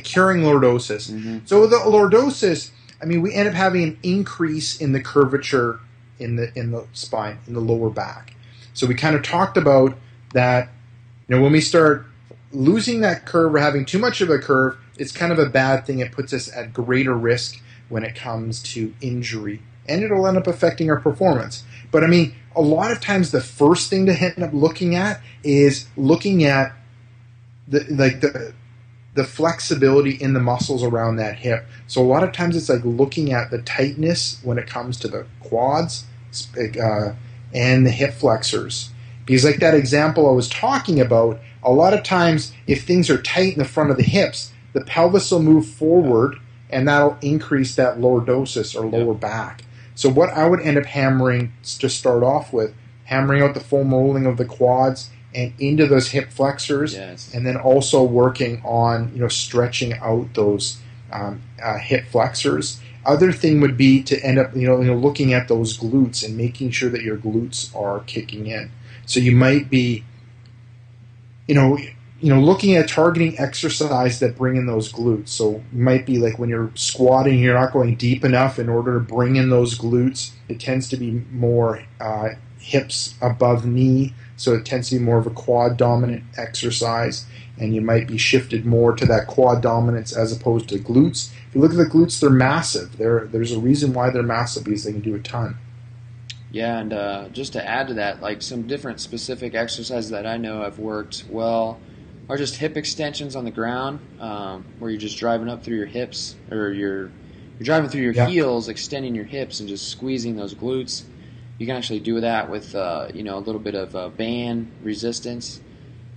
Curing lordosis. So the lordosis, I mean, we end up having an increase in the curvature in the spine, in the lower back. So we kind of talked about that. When we start losing that curve or having too much of a curve, it's kind of a bad thing. It puts us at greater risk when it comes to injury, and it'll end up affecting our performance. But I mean, a lot of times the first thing to end up looking at is looking at the flexibility in the muscles around that hip. So a lot of times it's like looking at the tightness when it comes to the quads and the hip flexors. Because like that example I was talking about, a lot of times if things are tight in the front of the hips, the pelvis will move forward and that'll increase that lordosis or lower back. So what I would end up hammering to start off with, hammering out the foam rolling of the quads and into those hip flexors, and then also working on stretching out those hip flexors. Other thing would be to end up looking at those glutes and making sure that your glutes are kicking in. So you might be looking at targeting exercise that bring in those glutes. So it might be like when you're squatting, you're not going deep enough in order to bring in those glutes. It tends to be more hips above knee, so it tends to be more of a quad dominant exercise, and you might be shifted more to that quad dominance as opposed to glutes. If you look at the glutes, they're massive. There's a reason why they're massive, because they can do a ton. Yeah, and just to add to that, like some different specific exercises that I know have worked well are just hip extensions on the ground, where you're just driving up through your hips, or you're driving through your heels, extending your hips and just squeezing those glutes. You can actually do that with a little bit of band resistance,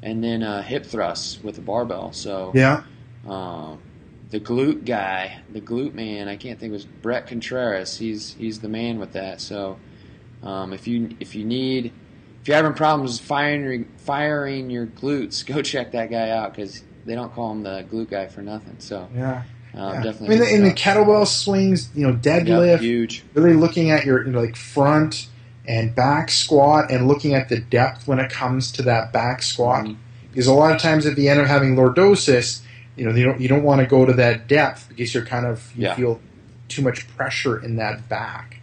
and then hip thrusts with a barbell. So the glute guy, the glute man, I can't think, it was Brett Contreras. He's the man with that. So if you're having problems firing your glutes, go check that guy out, because they don't call him the glute guy for nothing. So definitely. I mean, in the kettlebell swings, deadlift, huge. Really looking at your front and back squat, and looking at the depth when it comes to that back squat. Because a lot of times if you end up having lordosis, you don't want to go to that depth because you feel too much pressure in that back.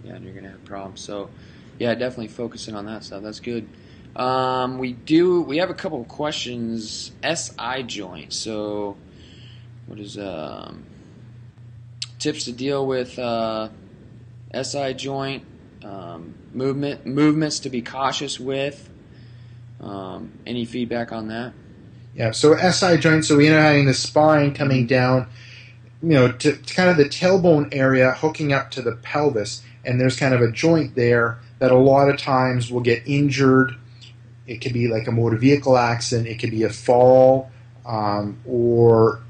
Yeah, and you're gonna have problems. So definitely focusing on that stuff. That's good. We have a couple of questions. SI joint. So what is tips to deal with SI joint, movements to be cautious with? Any feedback on that? Yeah, so SI joint, so we end up having the spine coming down, to kind of the tailbone area, hooking up to the pelvis, and there's kind of a joint there that a lot of times will get injured. It could be like a motor vehicle accident, it could be a fall, or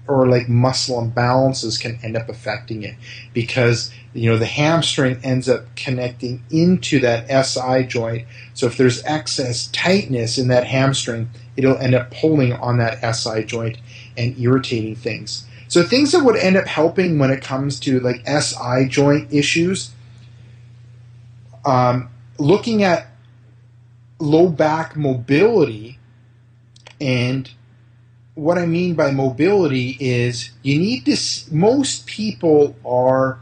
or like muscle imbalances can end up affecting it, because the hamstring ends up connecting into that SI joint. So if there's excess tightness in that hamstring, it'll end up pulling on that SI joint and irritating things. So things that would end up helping when it comes to like SI joint issues, looking at low back mobility. And what I mean by mobility is you need to, most people are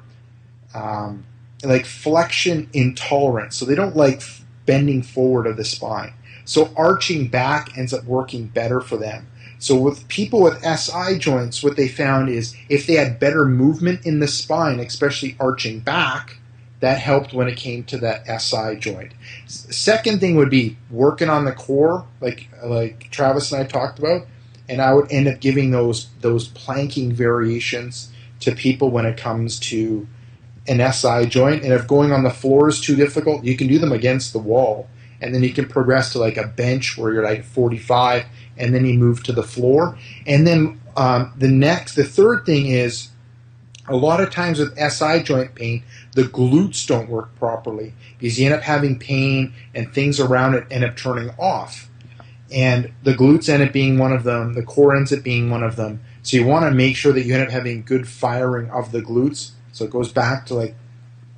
like flexion intolerant, so they don't like bending forward of the spine. So arching back ends up working better for them. So with people with SI joints, what they found is if they had better movement in the spine, especially arching back, that helped when it came to that SI joint. Second thing would be working on the core, like Travis and I talked about, and I would end up giving those planking variations to people when it comes to an SI joint. And if going on the floor is too difficult, you can do them against the wall, and then you can progress to like a bench where you're like 45, and then you move to the floor. And then the third thing is, a lot of times with SI joint pain, the glutes don't work properly because you end up having pain and things around it end up turning off. And the glutes end up being one of them, the core ends up being one of them. So you want to make sure that you end up having good firing of the glutes. So it goes back to like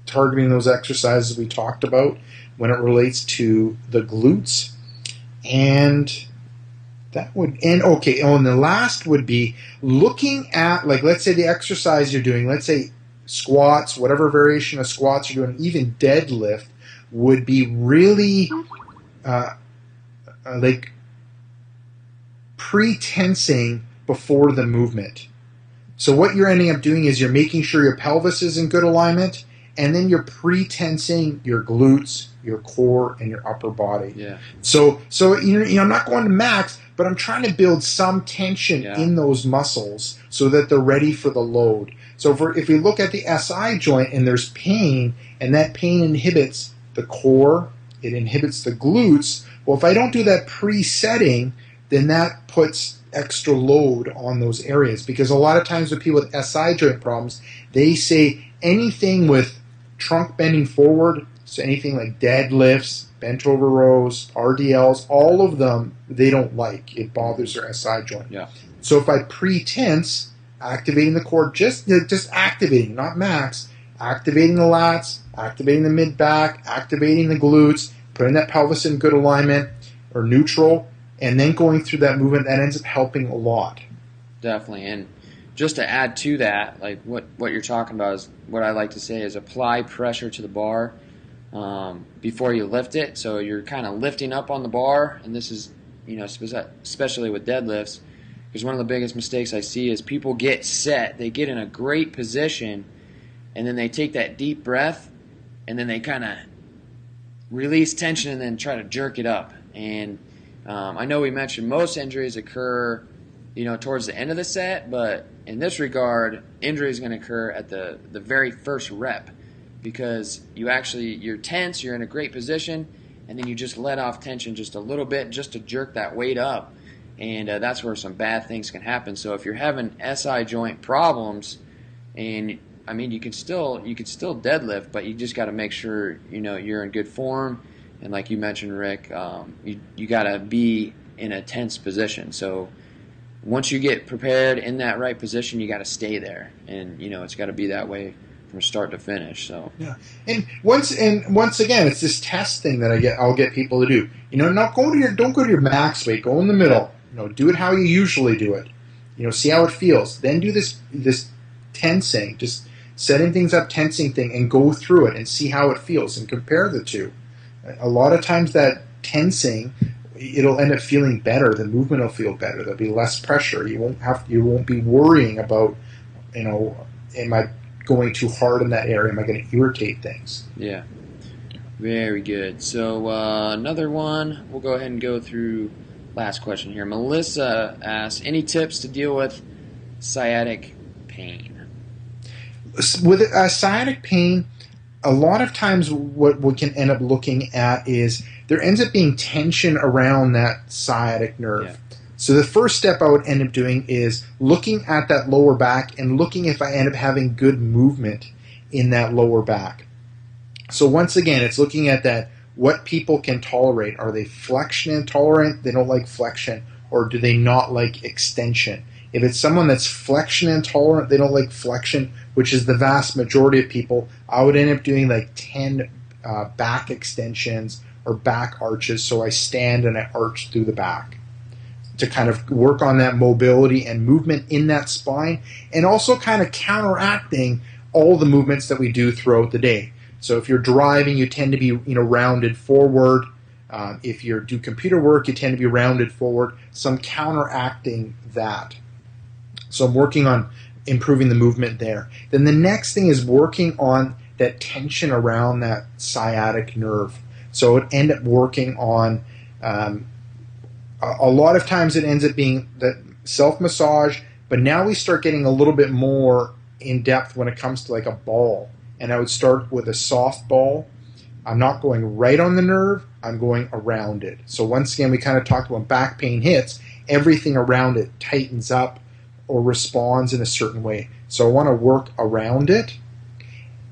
targeting those exercises we talked about when it relates to the glutes. And that would end. Okay, and the last would be looking at, like, let's say the exercise you're doing, let's say squats, whatever variation of squats you're doing, even deadlift, would be really like pre-tensing before the movement. So what you're ending up doing is you're making sure your pelvis is in good alignment, and then you're pre-tensing your glutes, your core, and your upper body. Yeah. So I'm not going to max, but I'm trying to build some tension in those muscles so that they're ready for the load. So if we look at the SI joint and there's pain, and that pain inhibits the core, it inhibits the glutes. Well, if I don't do that pre-setting, then that puts extra load on those areas. Because a lot of times with people with SI joint problems, they say anything with trunk bending forward, so anything like deadlifts, bent over rows, RDLs, all of them, they don't like. It bothers their SI joint. Yeah. So if I pre-tense, activating the core, just activating, not max, activating the lats, activating the mid-back, activating the glutes, putting that pelvis in good alignment or neutral, and then going through that movement, that ends up helping a lot. Definitely. And just to add to that, like what you're talking about is what I like to say is apply pressure to the bar before you lift it. So you're kind of lifting up on the bar, and this is, especially with deadlifts, because one of the biggest mistakes I see is people get set, they get in a great position, and then they take that deep breath, and then they kind of release tension and then try to jerk it up. And I know we mentioned most injuries occur, towards the end of the set, but in this regard, injury is going to occur at the very first rep, because you're tense, you're in a great position, and then you just let off tension just a little bit just to jerk that weight up, and that's where some bad things can happen. So if you're having SI joint problems, and you can still deadlift, but you just got to make sure you're in good form, and like you mentioned, Rick, you got to be in a tense position. So once you get prepared in that right position, you got to stay there, and it's got to be that way from start to finish. So yeah, and once again, it's this test thing that I'll get people to do. Don't go to your max weight, go in the middle. Do it how you usually do it. See how it feels. Then do this tensing, just setting things up, tensing thing, and go through it and see how it feels and compare the two. A lot of times that tensing, it'll end up feeling better. The movement will feel better. There'll be less pressure. You won't be worrying about, am I going too hard in that area? Am I going to irritate things? Yeah. Very good. So another one, we'll go ahead and go through last question here. Melissa asks, any tips to deal with sciatic pain? With sciatic pain, a lot of times what we can end up looking at is there ends up being tension around that sciatic nerve. Yeah. So the first step I would end up doing is looking at that lower back and looking if I end up having good movement in that lower back. So once again, it's looking at that, what people can tolerate. Are they flexion intolerant? They don't like flexion. Or do they not like extension? If it's someone that's flexion intolerant, they don't like flexion, which is the vast majority of people, I would end up doing like 10 back extensions or back arches. So I stand and I arch through the back to kind of work on that mobility and movement in that spine, and also kind of counteracting all the movements that we do throughout the day. So if you're driving, you tend to be rounded forward. If you do computer work, you tend to be rounded forward. So I'm counteracting that. So I'm working on improving the movement there. Then the next thing is working on that tension around that sciatic nerve. So it end up working on a lot of times it ends up being that self-massage, but now we start getting a little bit more in depth when it comes to like a ball. And I would start with a soft ball. I'm not going right on the nerve, I'm going around it. So once again, we kind of talked about back pain hits, everything around it tightens up or responds in a certain way. So I want to work around it.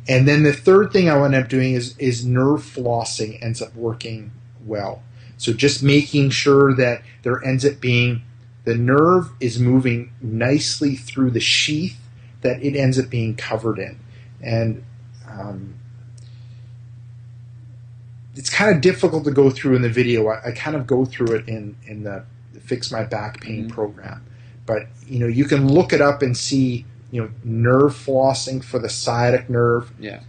And then the third thing I end up doing is nerve flossing ends up working well. So just making sure that there ends up being, the nerve is moving nicely through the sheath that it ends up being covered in. And it's kind of difficult to go through in the video. I kind of go through it in the Fix My Back Pain program. But you can look it up and see nerve flossing for the sciatic nerve. Yeah.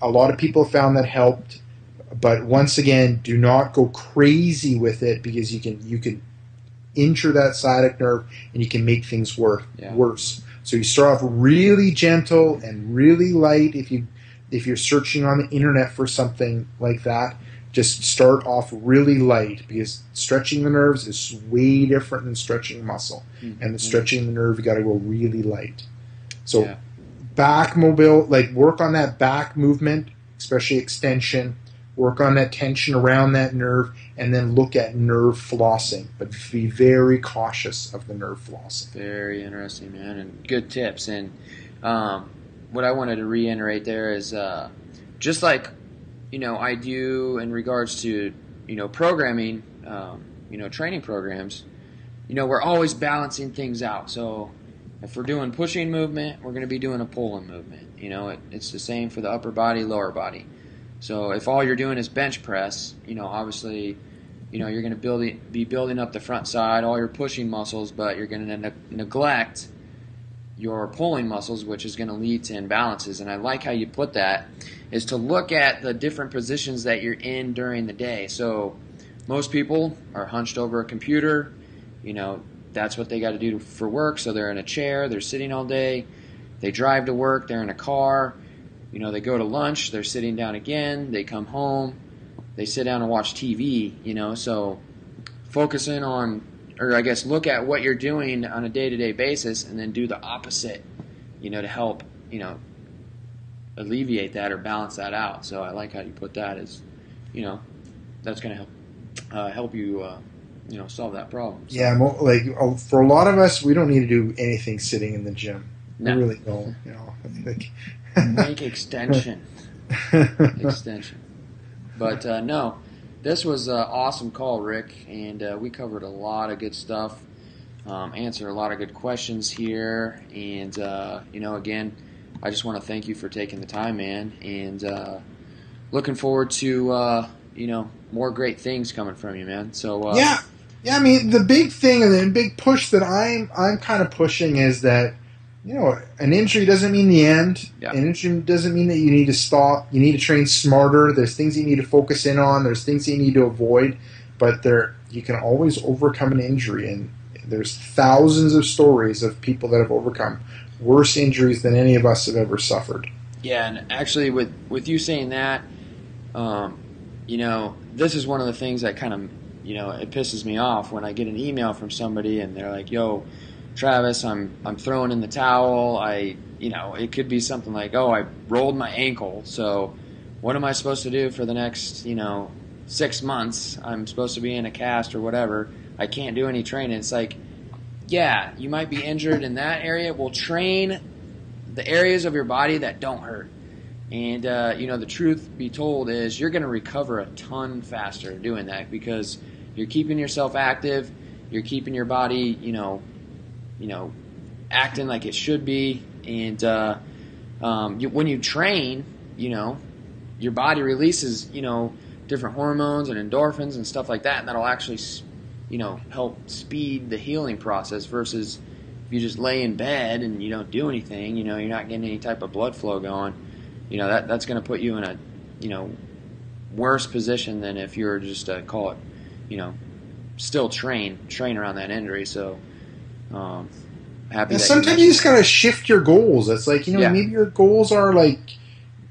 A lot of people found that helped. But once again, do not go crazy with it, because you can injure that sciatic nerve and you can make things worse. So you start off really gentle and really light. If you're searching on the internet for something like that, just start off really light, because stretching the nerves is way different than stretching muscle. And the stretching the nerve, you got to go really light. So back mobile, like work on that back movement, especially extension. Work on that tension around that nerve, and then look at nerve flossing. But be very cautious of the nerve flossing. Very interesting, man, and good tips. And what I wanted to reiterate there is just like I do in regards to programming, training programs. We're always balancing things out. So if we're doing pushing movement, we're going to be doing a pulling movement. It's the same for the upper body, lower body. So if all you're doing is bench press, obviously, you're going to be building up the front side, all your pushing muscles, but you're going to neglect your pulling muscles, which is going to lead to imbalances. And I like how you put that, is to look at the different positions that you're in during the day. So most people are hunched over a computer. That's what they got to do for work. So they're in a chair, they're sitting all day. They drive to work, they're in a car. They go to lunch, they're sitting down again, they come home, they sit down and watch TV, so focusing on, or I guess look at what you're doing on a day-to-day basis and then do the opposite, to help, alleviate that or balance that out. So I like how you put that as, that's going to help you, solve that problem. So. Yeah, for a lot of us, we don't need to do anything sitting in the gym. No. We really don't, Make extension. But no, this was an awesome call, Rick, and we covered a lot of good stuff, answered a lot of good questions here, and again, I just want to thank you for taking the time, man, and looking forward to more great things coming from you, man. So yeah. I mean, the big thing and the big push that I'm kind of pushing is that. An injury doesn't mean the end. Yeah. An injury doesn't mean that you need to stop. You need to train smarter. There's things you need to focus in on. There's things you need to avoid. But you can always overcome an injury. And there's thousands of stories of people that have overcome worse injuries than any of us have ever suffered. Yeah, and actually with you saying that, this is one of the things that kind of, it pisses me off when I get an email from somebody and they're like, yo, Travis, I'm throwing in the towel. It could be something like, oh, I rolled my ankle, so what am I supposed to do for the next, 6 months? I'm supposed to be in a cast or whatever. I can't do any training. It's like, yeah, you might be injured in that area. Well, train the areas of your body that don't hurt. And, the truth be told is you're going to recover a ton faster doing that because you're keeping yourself active. You're keeping your body, acting like it should be. And when you train, your body releases, different hormones and endorphins and stuff like that, and that'll actually, help speed the healing process versus if you just lay in bed and you don't do anything, you're not getting any type of blood flow going. That's going to put you in a, worse position than if you were just call it, still train around that injury. So, happy. That sometimes you just gotta shift your goals. It's like maybe your goals are like,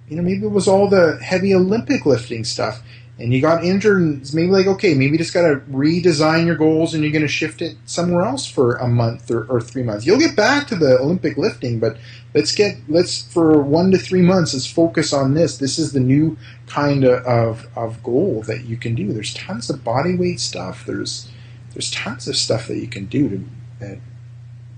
maybe it was all the heavy Olympic lifting stuff, and you got injured, and it's maybe like, okay, maybe you just gotta redesign your goals, and you're gonna shift it somewhere else for a month or 3 months. You'll get back to the Olympic lifting, but let's for 1 to 3 months, let's focus on this. This is the new kind of goal that you can do. There's tons of body weight stuff. There's tons of stuff that you can do to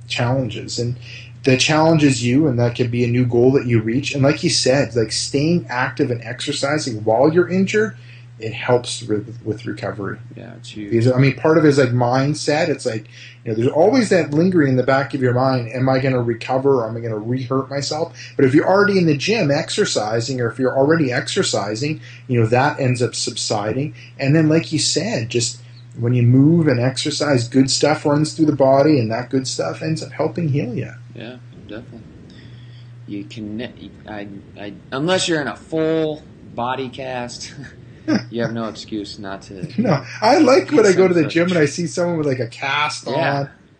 challenges, and the challenge is you, and that could be a new goal that you reach. And like you said, like staying active and exercising while you're injured, it helps with recovery. Yeah, it's huge. Because, part of it is like mindset. It's like, there's always that lingering in the back of your mind. Am I going to recover, or am I going to re-hurt myself? But if you're already in the gym exercising, or if you're already exercising, that ends up subsiding. And then, like you said, just when you move and exercise, good stuff runs through the body, and that good stuff ends up helping heal you. Yeah, definitely. You can, unless you're in a full body cast, you have no excuse not to. No, I like when I go to the gym and I see someone with like a cast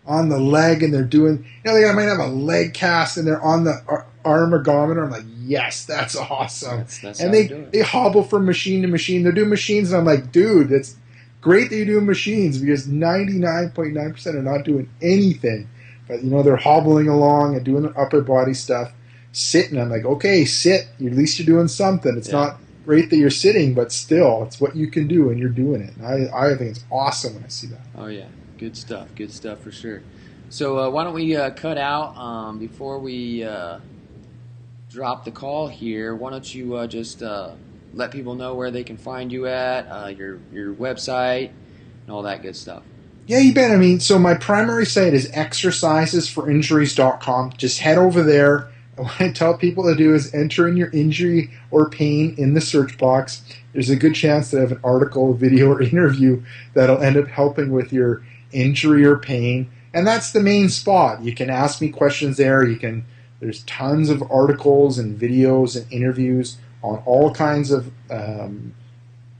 on the leg, and they're doing, they might have a leg cast and they're on the arm ergometer. I'm like, yes, that's awesome. That's and they hobble from machine to machine. They're doing machines, and I'm like, dude, that's great that you're doing machines, because 99.9% are not doing anything. But, they're hobbling along and doing their upper body stuff, sitting. I'm like, okay, sit. At least you're doing something. It's not great that you're sitting, but still, it's what you can do, and you're doing it. And I think it's awesome when I see that. Oh, yeah. Good stuff for sure. So why don't we cut out before we drop the call here? Why don't you just let people know where they can find you at, your website, and all that good stuff. Yeah, you bet. So my primary site is exercisesforinjuries.com. Just head over there. And what I tell people to do is enter in your injury or pain in the search box. There's a good chance that I have an article, video, or interview that'll end up helping with your injury or pain. And that's the main spot. You can ask me questions there. There's tons of articles and videos and interviews on all kinds of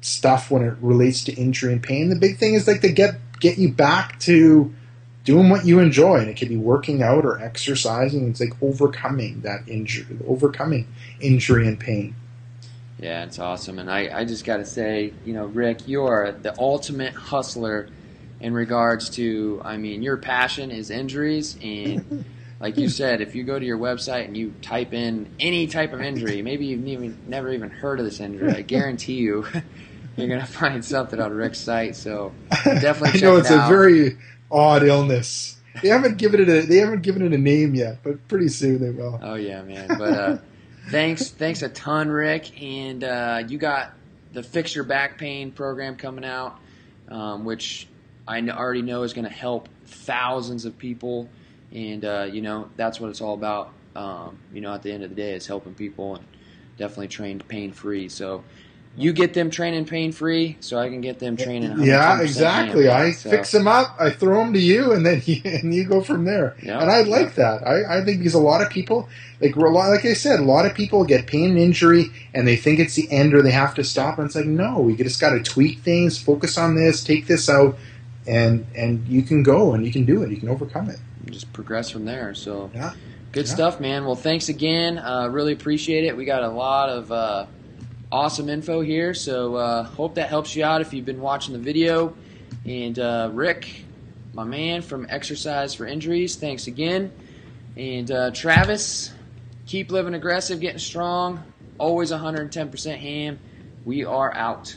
stuff when it relates to injury and pain. The big thing is like to get you back to doing what you enjoy, and it could be working out or exercising. It's like overcoming injury and pain. Yeah, it's awesome. And I just got to say, Rick, you are the ultimate hustler in regards to, your passion is injuries, and like you said, if you go to your website and you type in any type of injury, maybe you've never even heard of this injury, I guarantee you you're going to find something on Rick's site. So definitely check it out. I know it's a very odd illness. They haven't given it a name yet, but pretty soon they will. Oh yeah, man. But thanks a ton, Rick. And you got the Fix Your Back Pain program coming out, which I already know is going to help thousands of people. And, that's what it's all about, at the end of the day, is helping people and definitely train pain-free. So you get them training pain-free, so I can get them training 100% Yeah, exactly. Fix them up, I throw them to you, and then you go from there. Yep, and I like that. I think because a lot of people, like I said, a lot of people get pain and injury, and they think it's the end or they have to stop. And it's like, no, we just got to tweak things, focus on this, take this out, and you can go and you can do it. You can overcome it. Just progress from there. So good stuff, man. Well, thanks again. Really appreciate it. We got a lot of awesome info here, so hope that helps you out if you've been watching the video. And Rick, my man from Exercise for Injuries, thanks again. And Travis, keep living aggressive, getting strong, always 110% ham. We are out.